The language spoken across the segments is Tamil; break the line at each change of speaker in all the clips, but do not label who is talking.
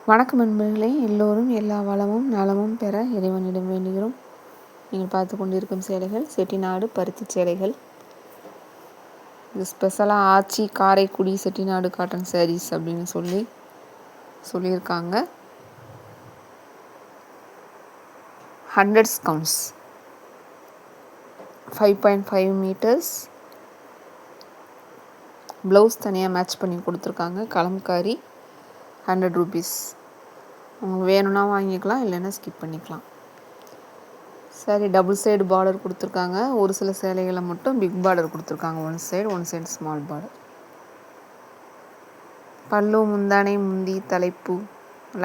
வணக்கம் நண்பர்களே, எல்லோரும் எல்லா வளமும் நலமும் பெற இறைவனிடம் வேண்டுகிறோம். நீங்கள் பார்த்து கொண்டிருக்கும் சேலைகள் செட்டிநாடு பருத்தி சேலைகள். இது ஸ்பெஷலாக ஆச்சி காரைக்குடி செட்டிநாடு காட்டன் சாரீஸ் அப்படின்னு சொல்லியிருக்காங்க. 100 கவுண்ட்ஸ், 5.5 மீட்டர்ஸ். ப்ளவுஸ் தனியாக மேட்ச் பண்ணி கொடுத்துருக்காங்க. கலம்காரி 100 ரூபீஸ். உங்களுக்கு வேணும்னா வாங்கிக்கலாம், இல்லைன்னா ஸ்கிப் பண்ணிக்கலாம். சரி, டபுள் சைடு பார்டர் கொடுத்துருக்காங்க. ஒரு சில சேலைகளை மட்டும் பிக் பார்டர் கொடுத்துருக்காங்க. One side small border. பல்லு, முந்தானை, முந்தி, தலைப்பு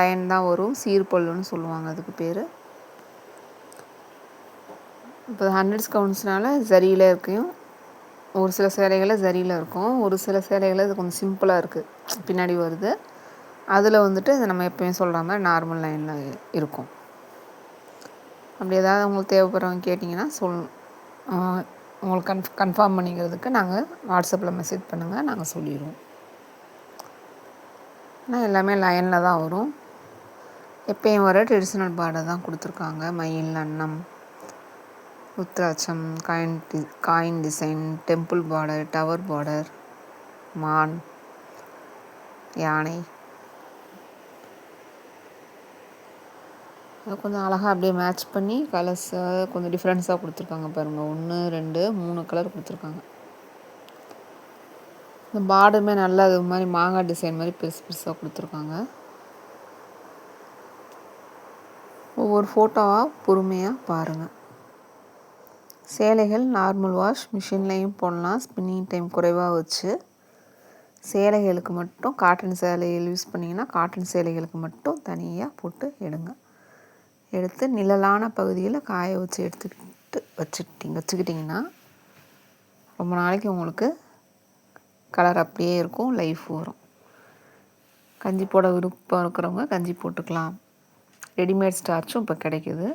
லைன் தான் வரும். சீர்பல்லுன்னு சொல்லுவாங்க அதுக்கு பேர். இப்போ 100 கவுண்ட்ஸ்னால ஜரியில் இருக்கும். ஒரு சில சேலைகளில் ஜரியில் இருக்கும். ஒரு சில சேலைகளில் இது கொஞ்சம் சிம்பிளாக இருக்குது, பின்னாடி வருது. அதில் இது நம்ம எப்பயும் சொல்கிற மாதிரி நார்மல் லைனில் இருக்கும். அப்படி ஏதாவது உங்களுக்கு தேவைப்படுறவங்க கேட்டிங்கன்னா உங்களுக்கு கன்ஃபார்ம் பண்ணிக்கிறதுக்கு நாங்கள் வாட்ஸ்அப்பில் மெசேஜ் பண்ணுங்கள், நாங்கள் சொல்லிடுவோம். ஆனால் எல்லாமே லைனில் தான் வரும். எப்பயும் வர ட்ரெடிஷ்னல் பார்டர் தான் கொடுத்துருக்காங்க. மயில், அன்னம், ருத்ராட்சம், coin design, temple border, tower border, மான், யானை. கொஞ்சம் அழகாக அப்படியே மேட்ச் பண்ணி கலர்ஸை கொஞ்சம் டிஃப்ரென்ஸாக கொடுத்துருக்காங்க பாருங்கள். 1 2 3 கலர் கொடுத்துருக்காங்க. இந்த பார்டருமே நல்லா அது மாதிரி மாங்காய் டிசைன் மாதிரி பெருசாக கொடுத்துருக்காங்க. ஒவ்வொரு ஃபோட்டோவாக பொறுமையாக பாருங்கள். சேலைகள் நார்மல் வாஷ், மிஷின்லேயும் போடலாம். ஸ்பின்னிங் டைம் குறைவாக வச்சு. சேலைகளுக்கு மட்டும் காட்டன் சேலைகள் யூஸ் பண்ணிங்கன்னா காட்டன் சேலைகளுக்கு மட்டும் தனியாக போட்டு எடுத்து நிழலான பகுதியில் காய வச்சு வச்சுக்கிட்டிங்கன்னா ரொம்ப நாளைக்கு உங்களுக்கு கலர் அப்படியே இருக்கும், லைஃப் வரும். கஞ்சி போட விருப்பம் இருக்கிறவங்க கஞ்சி போட்டுக்கலாம். ரெடிமேட் ஸ்டார்ச்சும் இப்போ கிடைக்குது.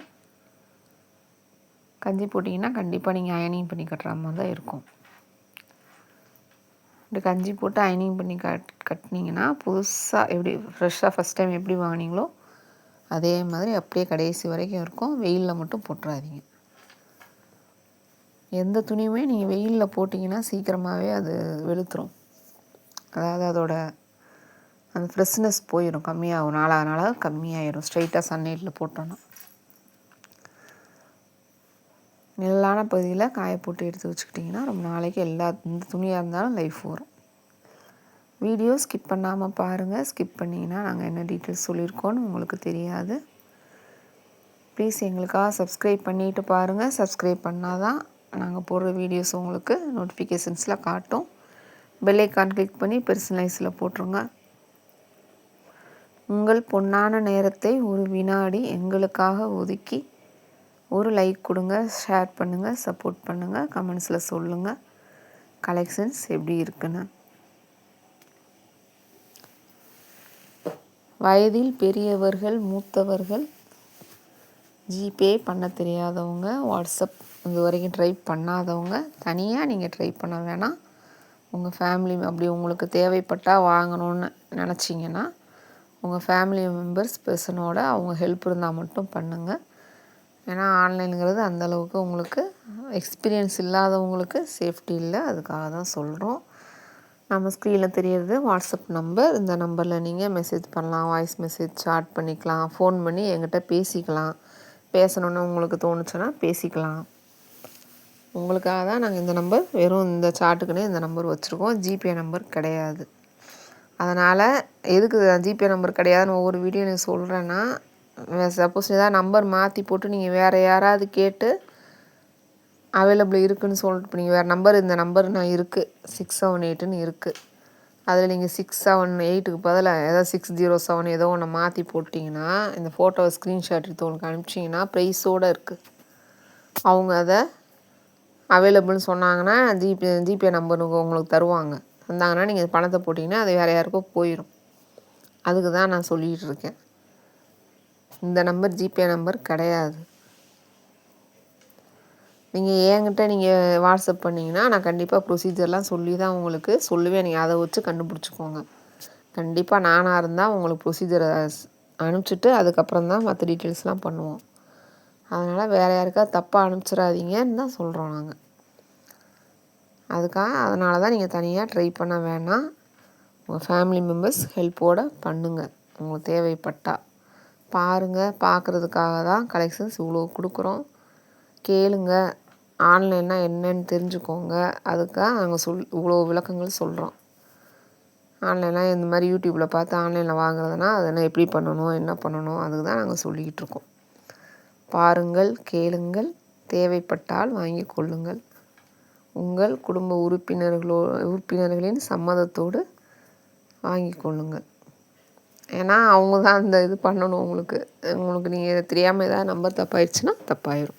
கஞ்சி போட்டிங்கன்னா கண்டிப்பாக நீங்கள் அயனிங் பண்ணி கட்டுற மாதிரி தான் இருக்கும். இப்படி கஞ்சி போட்டு அயனிங் பண்ணி கட்டினீங்கன்னா புதுசாக எப்படி ஃப்ரெஷ்ஷாக ஃபஸ்ட் டைம் எப்படி வாங்கினீங்களோ அதே மாதிரி அப்படியே கடைசி வரைக்கும் இருக்கும். வெயிலில் மட்டும் போட்டுறாதீங்க. எந்த துணியுமே நீங்கள் வெயிலில் போட்டிங்கன்னா சீக்கிரமாகவே அது வெளுத்துரும். அதாவது அதோட அந்த ஃப்ரெஷ்னஸ் போயிடும், கம்மியாகும். நாளாக கம்மியாயிடும் ஸ்ட்ரைட்டாக சன்லைட்டில் போட்டோன்னா. நிழலான பகுதியில் காய போட்டு எடுத்து வச்சுக்கிட்டிங்கன்னா ரொம்ப நாளைக்கு எந்த துணியாக இருந்தாலும் லைஃப் வரும். வீடியோ ஸ்கிப் பண்ணாமல் பாருங்கள். ஸ்கிப் பண்ணிங்கன்னா நாங்கள் என்ன டீட்டெயில்ஸ் சொல்லியிருக்கோன்னு உங்களுக்கு தெரியாது. ப்ளீஸ் எங்களுக்காக சப்ஸ்கிரைப் பண்ணிவிட்டு பாருங்கள். சப்ஸ்கிரைப் பண்ணால் தான் நாங்கள் போடுற வீடியோஸ் உங்களுக்கு நோட்டிஃபிகேஷன்ஸில் காட்டும். பெல் ஐக்கான் கிளிக் பண்ணி பர்சனலைஸில் போட்டுருங்க. உங்கள் பொன்னான நேரத்தை ஒரு வினாடி எங்களுக்காக ஒதுக்கி ஒரு லைக் கொடுங்க, ஷேர் பண்ணுங்கள், சப்போர்ட் பண்ணுங்கள், கமெண்ட்ஸில் சொல்லுங்கள் கலெக்ஷன்ஸ் எப்படி இருக்குன்னு. வயதில் பெரியவர்கள், மூத்தவர்கள், ஜிபே பண்ண தெரியாதவங்க, வாட்ஸ்அப் இது வரைக்கும் ட்ரை பண்ணாதவங்க தனியாக நீங்கள் ட்ரை பண்ண வேணாம். உங்கள் ஃபேமிலி அப்படி உங்களுக்கு தேவைப்பட்டால் வாங்கணுன்னு நினச்சிங்கன்னா உங்கள் ஃபேமிலி மெம்பர்ஸ் பர்சனோட அவங்க ஹெல்ப் இருந்தால் மட்டும் பண்ணுங்கள். ஏன்னா ஆன்லைனுங்கிறது அந்தளவுக்கு உங்களுக்கு எக்ஸ்பீரியன்ஸ் இல்லாதவங்களுக்கு சேஃப்டி இல்லை. அதுக்காக தான் சொல்கிறோம். நம்ம ஸ்க்ரீனில் தெரியறது வாட்ஸ்அப் நம்பர். இந்த நம்பரில் நீங்கள் மெசேஜ் பண்ணலாம், வாய்ஸ் மெசேஜ் சாட் பண்ணிக்கலாம், ஃபோன் பண்ணி என்கிட்ட பேசிக்கலாம். பேசணுன்னு உங்களுக்கு தோணுச்சுன்னா பேசிக்கலாம். உங்களுக்காக தான் நாங்கள் இந்த நம்பர், வெறும் இந்த சாட்டுக்குன்னே இந்த நம்பர் வச்சுருக்கோம். ஜிபே நம்பர் கிடையாது. அதனால் எதுக்கு ஜிபே நம்பர் கிடையாதுன்னு ஒவ்வொரு வீடியோ நான் சொல்கிறேன்னா, சப்போஸ் ஏதாவது நம்பர் மாற்றி போட்டு நீங்கள் வேறு யாராவது கேட்டு அவைலபிள் இருக்குதுன்னு சொல்லிட்டு இப்போ நீங்கள் வேறு நம்பர், இந்த நம்பர் நான் இருக்குது 678ன்னு இருக்குது, அதில் நீங்கள் 678க்கு பதிலாக ஏதாவது 607 ஏதோ ஒன்று மாற்றி போட்டிங்கன்னா இந்த ஃபோட்டோவை ஸ்க்ரீன்ஷாட் எடுத்து உங்களுக்கு அனுப்பிச்சிங்கன்னா ப்ரைஸோடு இருக்குது. அவங்க அதை அவைலபிள்னு சொன்னாங்கன்னா ஜிபே நம்பர் உங்களுக்கு தருவாங்க. தந்தாங்கன்னா நீங்கள் பணத்தை போட்டிங்கன்னா அது வேறு யாருக்கோ போயிடும். அதுக்கு தான் நான் சொல்லிகிட்டு இருக்கேன். இந்த நம்பர் ஜிபே நம்பர் கிடையாது. நீங்கள் என்கிட்ட நீங்கள் வாட்ஸ்அப் பண்ணிங்கன்னா நான் கண்டிப்பாக ப்ரொசீஜர்லாம் சொல்லி தான் உங்களுக்கு சொல்லுவேன். நீங்கள் அதை வச்சு கண்டுபிடிச்சிக்கோங்க. கண்டிப்பாக நானாக இருந்தால் உங்களுக்கு ப்ரொசீஜரை அனுப்பிச்சிட்டு அதுக்கப்புறம் தான் மற்ற டீட்டெயில்ஸ்லாம் பண்ணுவோம். அதனால் வேறு யாருக்காவது தப்பாக அனுப்பிச்சிடாதீங்கன்னு தான் சொல்கிறோம் நாங்கள். அதனால தான் நீங்கள் தனியாக ட்ரை பண்ண வேணாம். உங்கள் ஃபேமிலி மெம்பர்ஸ் ஹெல்ப்போடு பண்ணுங்கள். உங்களுக்கு தேவைப்பட்டால் பாருங்கள். பார்க்குறதுக்காக தான் கலெக்ஷன்ஸ் இவ்வளோ கொடுக்குறோம். கேளுங்க. ஆன்லைன்னா என்னன்னு தெரிஞ்சுக்கோங்க. அதுக்காக நாங்கள் இவ்வளோ விளக்கங்கள் சொல்கிறோம். ஆன்லைனில் இந்த மாதிரி யூடியூப்பில் பார்த்து ஆன்லைனில் வாங்குறதுனா அதெல்லாம் எப்படி பண்ணணும், என்ன பண்ணணும், அதுக்கு தான் நாங்கள் சொல்லிக்கிட்டு இருக்கோம். பாருங்கள், கேளுங்கள், தேவைப்பட்டால் வாங்கி கொள்ளுங்கள். உங்கள் குடும்ப உறுப்பினர்களின் சம்மதத்தோடு வாங்கி கொள்ளுங்கள். ஏன்னா அவங்க தான் இந்த இது பண்ணணும். உங்களுக்கு நீங்கள் தெரியாமல் ஏதாவது நம்பர் தப்பாயிடுச்சுன்னா தப்பாயிடும்.